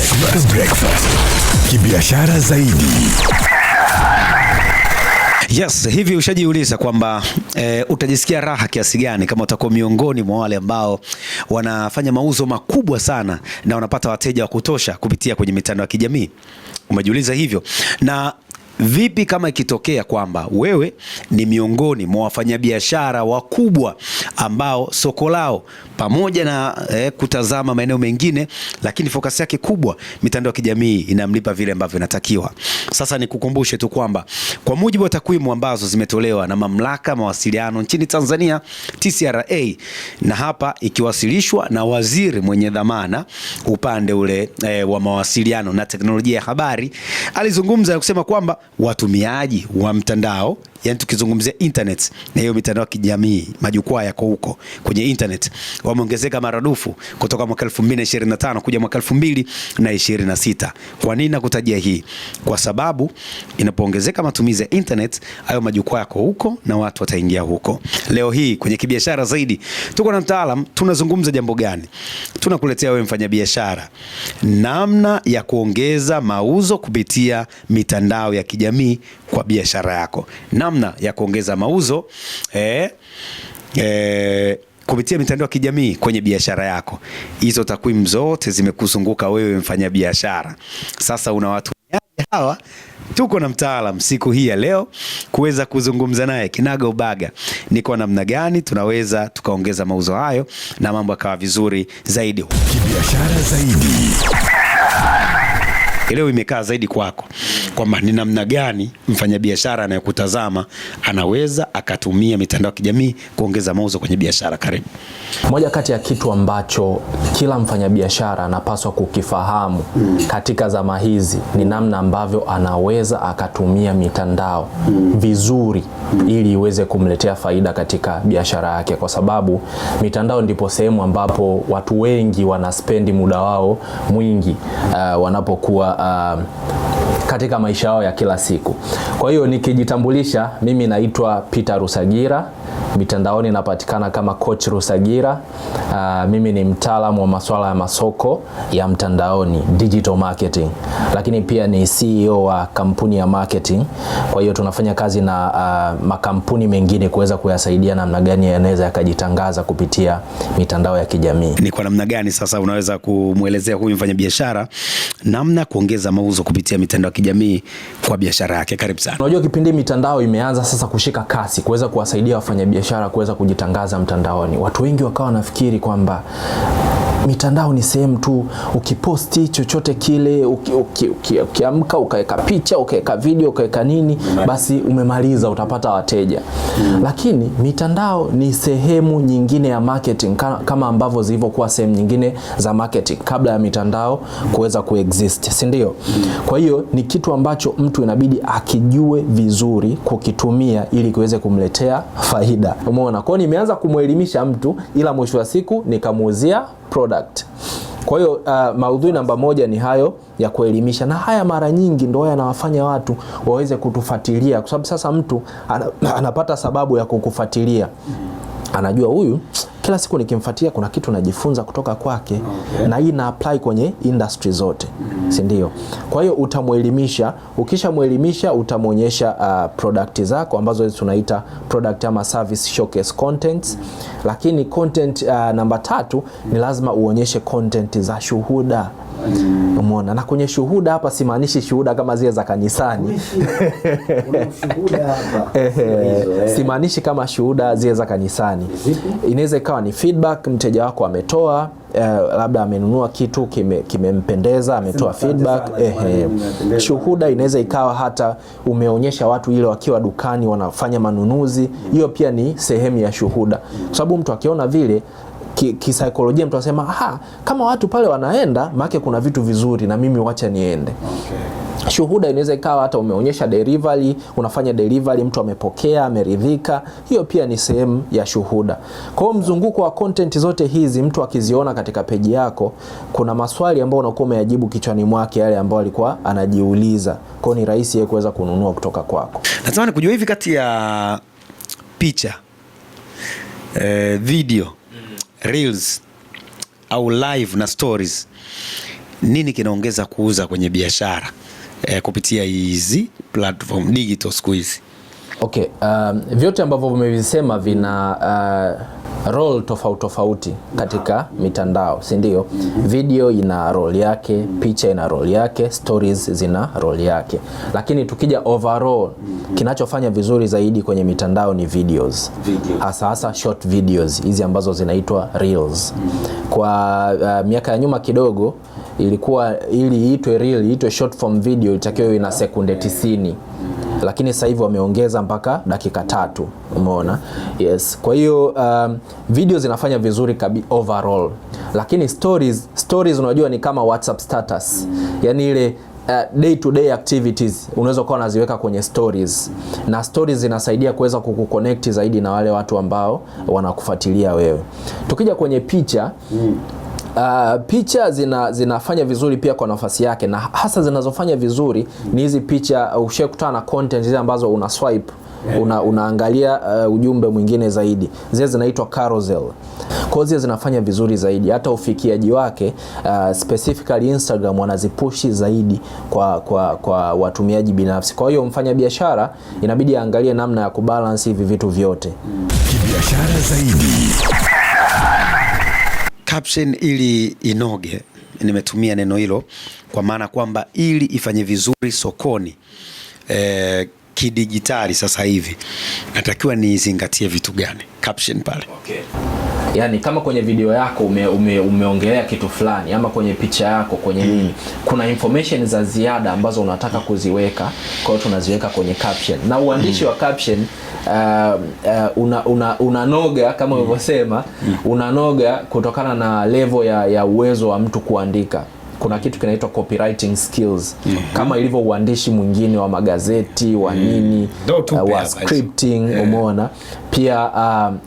Breakfast. Kibiashara zaidi. Yes, hivi ushajiuliza kwamba utajisikia raha kiasi gani kama utakuwa miongoni mwa wale ambao wanafanya mauzo makubwa sana na wanapata wateja wa kutosha kupitia kwenye mitandao ya kijamii? Umejiuliza hivyo? Na vipi kama ikitokea kwamba wewe ni miongoni mwa wafanyabiashara wakubwa ambao soko lao pamoja na kutazama maeneo mengine, lakini focus yake kubwa mitandao ya kijamii inamlipa vile ambavyo inatakiwa? Sasa nikukumbushe tu kwamba kwa mujibu wa takwimu ambazo zimetolewa na mamlaka mawasiliano nchini Tanzania TCRA, na hapa ikiwasilishwa na waziri mwenye dhamana upande ule wa mawasiliano na teknolojia ya habari, alizungumza na kusema kwamba watumiaji wa mtandao, yani tukizungumzia internet na hiyo mitandao ya kijamii, majukwaa yako huko kwenye internet, wameongezeka maradufu kutoka mwaka 2025 kuja mwaka 2026. Kwa nini nakutajia hii? Kwa sababu inapoongezeka matumizi ya internet, hayo majukwaa yako huko na watu wataingia huko. Leo hii kwenye kibiashara zaidi tuko na mtaalam, tunazungumza jambo gani? Tunakuletea wewe mfanyabiashara namna ya kuongeza mauzo kupitia mitandao ya kijamii kwa biashara yako. Namna ya kuongeza mauzo kupitia mitandao ya kijamii kwenye biashara yako. Hizo takwimu zote zimekuzunguka wewe mfanyabiashara. Sasa una watu hawa, tuko na mtaalam siku hii ya leo kuweza kuzungumza naye kinaga ubaga ni kwa namna gani tunaweza tukaongeza mauzo hayo na mambo yakawa vizuri zaidi. Kibiashara zaidi. Leo imekaa zaidi kwako kwamba ni namna gani mfanyabiashara anayekutazama anaweza akatumia mitandao ya kijamii kuongeza mauzo kwenye biashara. Karibu. Moja kati ya kitu ambacho kila mfanyabiashara anapaswa kukifahamu katika zama hizi ni namna ambavyo anaweza akatumia mitandao vizuri ili iweze kumletea faida katika biashara yake, kwa sababu mitandao ndipo sehemu ambapo watu wengi wanaspendi muda wao mwingi wanapokuwa katika maisha yao ya kila siku. Kwa hiyo nikijitambulisha, mimi naitwa Peter Rusagira, mitandaoni napatikana kama Coach Rusagira. Mimi ni mtaalamu wa masuala ya masoko ya mtandaoni, digital marketing, lakini pia ni CEO wa kampuni ya marketing. Kwa hiyo tunafanya kazi na makampuni mengine kuweza kuyasaidia namna gani yanaweza yakajitangaza kupitia mitandao ya kijamii. Ni kwa namna gani sasa unaweza kumuelezea huyu mfanyabiashara namna kuongeza mauzo kupitia mitandao ya kijamii kwa biashara yake? Karibu sana. Unajua kipindi mitandao imeanza sasa kushika kasi kuweza kuwasaidia wafanyabiashara kuweza kujitangaza mtandaoni, watu wengi wakawa nafikiri kwamba mitandao ni sehemu tu ukiposti chochote kile, ukiamka ukaweka picha, ukaweka video, ukaweka nini, basi umemaliza, utapata wateja. Lakini mitandao ni sehemu nyingine ya marketing, kama ambavyo zilivyokuwa sehemu nyingine za marketing kabla ya mitandao kuweza kuexist, si ndio? Kwa hiyo ni kitu ambacho mtu inabidi akijue vizuri kukitumia ili kiweze kumletea faida. Umeona? Kwa hiyo nimeanza kumuelimisha mtu, ila mwisho wa siku nikamuuzia product. Kwa hiyo maudhui namba moja ni hayo ya kuelimisha, na haya mara nyingi ndio yanawafanya watu waweze kutufuatilia, kwa sababu sasa mtu anapata sababu ya kukufuatilia. Anajua huyu kila siku nikimfuatia kuna kitu najifunza kutoka kwake. Okay. Na hii na apply kwenye industry zote. Si ndio? Kwa hiyo utamuelimisha, ukishamuelimisha utamuonyesha product zako ambazo tunaita product ama service showcase contents. Lakini content namba 3 ni lazima uonyeshe content za shuhuda. Umeona? Na kwenye shuhuda hapa simaanishi shuhuda kama zile za kanisani. Kuna shuhuda hapa. Simaanishi kama shuhuda zile za kanisani. Inaweza ikawa ni feedback mteja wako ametoa, labda amenunua kitu kimempendeza, ametoa feedback. Shuhuda inaweza ikawa hata umeonyesha watu ile wakiwa dukani wanafanya manunuzi. Hiyo pia ni sehemu ya shuhuda, kwa sababu mtu akiona vile kisaikolojia mtu anasema kama watu pale wanaenda, maana kuna vitu vizuri na mimi wacha niende. Okay. Shuhuda inaweza ikawa hata umeonyesha delivery, unafanya delivery, mtu amepokea, ameridhika. Hiyo pia ni sehemu ya shuhuda. Kwa hiyo mzunguko wa content zote hizi mtu akiziona katika peji yako, kuna maswali ambayo unakuwa umeyajibu kichwani mwake, yale ambayo alikuwa anajiuliza. Kwa hiyo ni rahisi yeye kuweza kununua kutoka kwako. Natamani kujua hivi, kati ya picha, video, reels au live na stories, nini kinaongeza kuuza kwenye biashara kupitia hizi platform digital siku hizi? Okay, vyote ambavyo vimevisema vina role tofauti katika mitandao, si ndio? Video ina role yake, picha ina role yake, stories zina role yake. Lakini tukija overall, kinachofanya vizuri zaidi kwenye mitandao ni videos. Hasa short videos, hizi ambazo zinaitwa reels. Kwa miaka ya nyuma kidogo ilikuwa ili iitwe reel, iitwe short form video itakiwa ina sekunde 90. Lakini sasa hivi wameongeza mpaka dakika 3, umeona? Yes. Kwa hiyo video zinafanya vizuri overall. Lakini stories unajua ni kama WhatsApp status. Yaani ile day to day activities unaweza kuwa unaziweka kwenye stories, na stories zinasaidia kuweza kukuconnect zaidi na wale watu ambao wanakufuatilia wewe. Tukija kwenye picha, picha zinafanya vizuri pia kwa nafasi yake, na hasa zinazofanya vizuri ni hizi picha ushakutana na content zile ambazo una swipe, unaangalia ujumbe mwingine zaidi, zile zinaitwa carousel. Kwa hiyo zinafanya vizuri zaidi, hata ufikiaji wake specifically Instagram wanazipushi zaidi kwa watumiaji binafsi. Kwa hiyo mfanyabiashara inabidi aangalie namna ya kubalance hivi vitu vyote. Kibiashara zaidi. Caption ili inoge, nimetumia neno hilo kwa maana kwamba ili ifanye vizuri sokoni kidigitali sasa hivi natakiwa nizingatie vitu gani caption pale? Okay. Yani kama kwenye video yako umeongelea kitu fulani, ama kwenye picha yako kwenye nini, kuna information za ziada ambazo unataka kuziweka, kwa hiyo tunaziweka kwenye caption. Na uandishi wa caption unanoga kama ulivyosema, unanoga kutokana na level ya uwezo wa mtu kuandika. Kuna kitu kinaitwa copywriting skills, kama ilivyo uandishi mwingine wa magazeti wa nini, wa scripting, umeona? Pia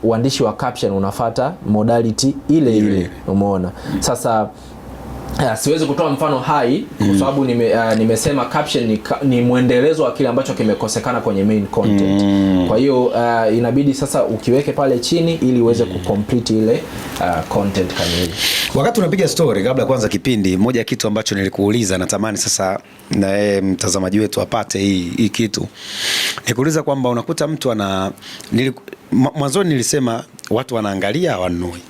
uandishi wa caption unafuata modality ile, umeona? Sasa siwezi kutoa mfano hai kwa sababu nimesema caption ni mwendelezo wa kile ambacho kimekosekana kwenye main content. Kwa hiyo inabidi sasa ukiweke pale chini ili uweze kucomplete ile content kamili. Wakati unapiga story kabla kwanza kipindi, moja kitu ambacho nilikuuliza, natamani sasa na mtazamaji wetu apate hii kitu. Nikuuliza kwamba unakuta mtu mwanzoni nilisema watu wanaangalia hawanunui.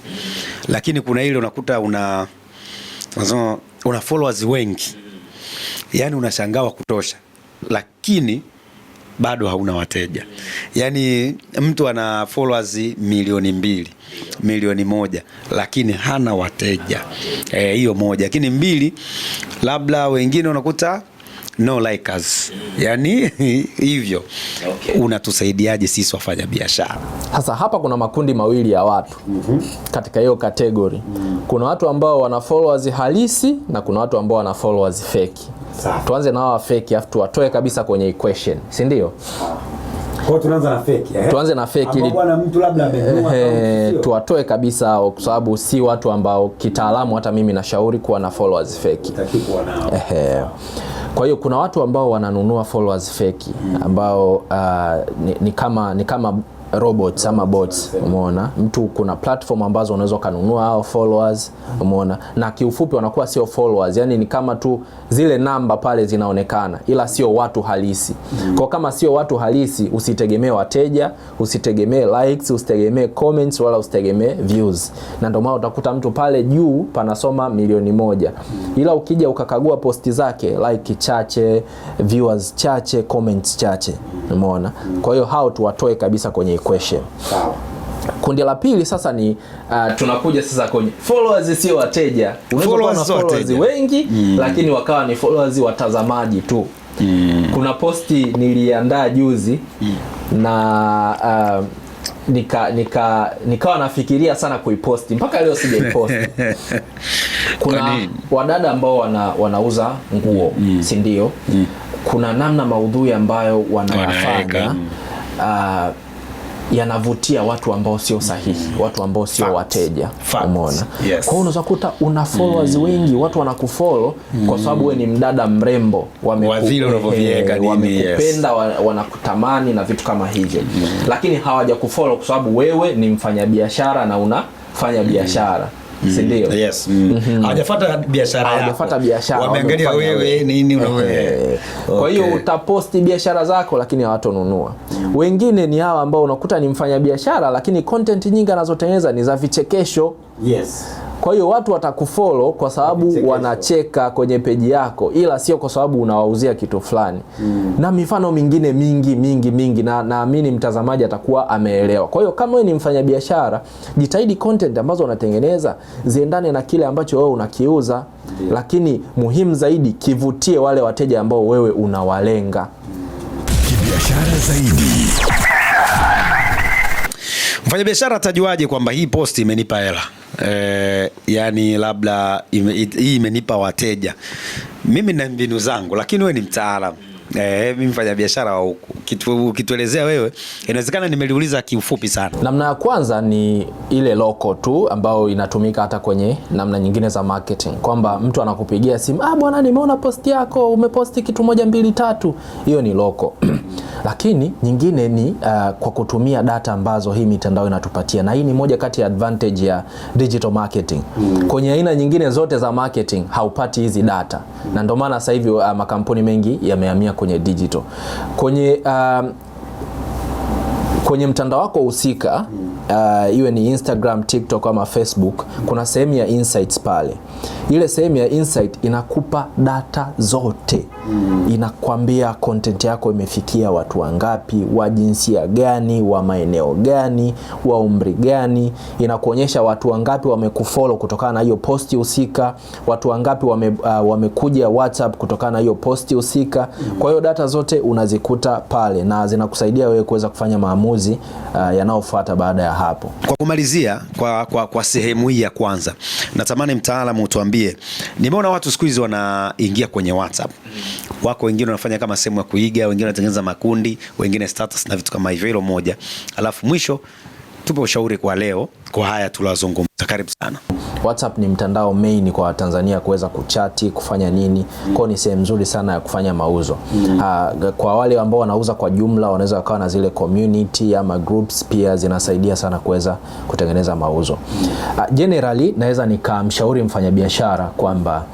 Lakini kuna ile unakuta una followers wengi, yani unashangaa wa kutosha, lakini bado hauna wateja. Yani mtu ana followers milioni 2, milioni 1, lakini hana wateja. Hiyo moja. Lakini 2, labda wengine unakuta no likers. Yani hivyo. Okay. Unatusaidiaje sisi wafanya biashara? Sasa hapa kuna makundi mawili ya watu katika hiyo category. Kuna watu ambao wana followers halisi na kuna watu ambao wana followers fake. Tuanze na hawa fake afu tuwatoe kabisa kwenye equation, si ndio? Kwa tunaanza na fake, Tuanze na fake ili bwana mtu labda amenunua tuwatoe kabisa hao, kwa sababu si watu ambao kitaalamu hata mimi nashauri kuwa na followers fake. Utakiwa nao. Kwa hiyo kuna watu ambao wananunua followers fake ambao ni kama robots ama bots, umeona? Mtu kuna platform ambazo unaweza kununua hao followers, umeona? Na kiufupi wanakuwa sio followers, yani ni kama tu zile namba pale zinaonekana, ila sio watu halisi. Kwa kama sio watu halisi, usitegemee wateja, usitegemee likes, usitegemee comments, wala usitegemee views. Na ndio maana utakuta mtu pale juu panasoma milioni 1. Ila ukija ukakagua posti zake, like chache, viewers chache, comments chache, umeona? Kwa hiyo hao tuwatoe kabisa kwenye equation. Sawa. Kundi la pili sasa ni tunakuja sasa kwenye followers sio wateja. Unaweza kuwa na followers wengi lakini wakawa ni followers watazamaji tu. Kuna posti niliandaa juzi na nikawa nafikiria sana kuiposti, mpaka leo sijaiposti. Kuna wadada ambao wanauza nguo, si ndio? Kuna namna maudhui ambayo wanayafanya yanavutia watu ambao sio sahihi, watu ambao sio wateja, umeona? Yes. Kwa hiyo unaweza kukuta una followers wengi, watu wanakufollow kwa sababu wewe ni mdada mrembo, wamekupenda, wanakutamani na vitu kama hivyo. Lakini hawajakufollow kwa sababu wewe ni mfanyabiashara na unafanya biashara. si ndio? Yes. Hawajafuata biashara yako. Hawajafuata biashara. Wameangalia wewe nini unawe. Kwa hiyo utaposti biashara zako lakini hawatonunua. Wengine ni hawa ambao unakuta ni mfanya biashara lakini content nyingi anazotengeneza ni za vichekesho. Yes. Kwa hiyo watu watakufollow kwa sababu wanacheka kwenye peji yako, ila sio kwa sababu unawauzia kitu fulani. Na mifano mingine mingi na naamini mtazamaji atakuwa ameelewa. Kwa hiyo kama wewe ni mfanyabiashara, jitahidi content ambazo unatengeneza ziendane na kile ambacho wewe unakiuza. Lakini muhimu zaidi, kivutie wale wateja ambao wewe unawalenga. Kibiashara zaidi. Mfanyabiashara atajuaje kwamba hii post imenipa hela? Yani labda hii imenipa wateja. Mimi na mbinu zangu, lakini wewe ni mtaalamu. Mimi mfanya biashara wa huku. Ukituelezea wewe, inawezekana nimeliuliza kiufupi sana. Namna ya kwanza ni ile loko tu ambayo inatumika hata kwenye namna nyingine za marketing. Kwamba mtu anakupigia simu, bwana nimeona post yako, umeposti kitu 1 2 3. Hiyo ni loko. Lakini nyingine ni kwa kutumia data ambazo hii mitandao inatupatia, na hii ni moja kati ya advantage ya digital marketing. Kwenye aina nyingine zote za marketing haupati hizi data, na ndio maana sasa hivi makampuni mengi yamehamia kwenye digital. Kwenye mtandao wako husika, iwe ni Instagram, TikTok ama Facebook, kuna sehemu ya insights pale. Ile sehemu ya insight inakupa data zote. Inakwambia content yako imefikia watu wangapi, wa jinsia gani, wa maeneo gani, wa umri gani. Inakuonyesha watu wangapi wamekufollow kutokana na hiyo posti husika, watu wangapi wamekuja WhatsApp kutokana na hiyo posti husika. Kwa hiyo data zote unazikuta pale na zinakusaidia wewe kuweza kufanya maamuzi yanayofuata baada ya hapo. Kwa kumalizia kwa sehemu hii ya kwanza, natamani mtaalamu utuambie, nimeona watu siku hizi wanaingia kwenye WhatsApp. Wako wengine wanafanya kama sehemu ya kuiga, wengine wanatengeneza makundi, wengine status na vitu kama hivyo moja. Alafu mwisho tupe ushauri kwa leo kwa haya tulazungumza. Karibu sana. WhatsApp ni mtandao main kwa Tanzania kuweza kuchati, kufanya nini. Kwa ni sehemu nzuri sana ya kufanya mauzo. Kwa wale ambao wanauza kwa jumla, wanaweza wakawa na zile community ama groups, pia zinasaidia sana kuweza kutengeneza mauzo. Generally naweza nikamshauri mfanyabiashara kwamba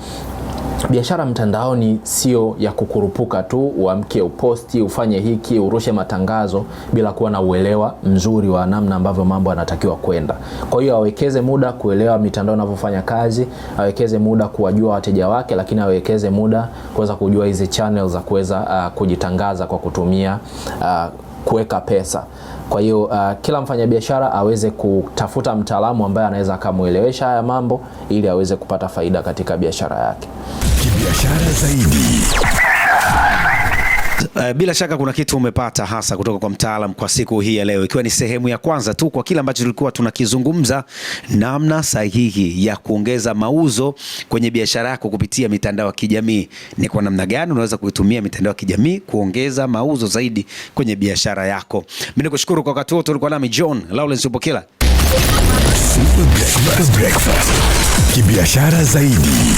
biashara mtandaoni sio ya kukurupuka tu, uamke uposti, ufanye hiki, urushe matangazo bila kuwa na uelewa mzuri wa namna ambavyo mambo yanatakiwa kwenda. Kwa hiyo awekeze muda kuelewa mitandao inavyofanya kazi, awekeze muda kuwajua wateja wake, lakini awekeze muda kuweza kujua hizi channels za kuweza kujitangaza kwa kutumia kuweka pesa. Kwa hiyo kila mfanyabiashara aweze kutafuta mtaalamu ambaye anaweza kumuelewesha haya mambo ili aweze kupata faida katika biashara yake. Kibiashara zaidi. Bila shaka kuna kitu umepata hasa kutoka kwa mtaalamu kwa siku hii ya leo, ikiwa ni sehemu ya kwanza tu kwa kile ambacho tulikuwa tunakizungumza, namna sahihi ya kuongeza mauzo kwenye biashara yako kupitia mitandao ya kijamii. Ni kwa namna gani unaweza kuitumia mitandao ya kijamii kuongeza mauzo zaidi kwenye biashara yako. Mimi nikushukuru kwa wakati wote ulikuwa nami John Lawrence Upokela. Super Breakfast. Kibiashara zaidi.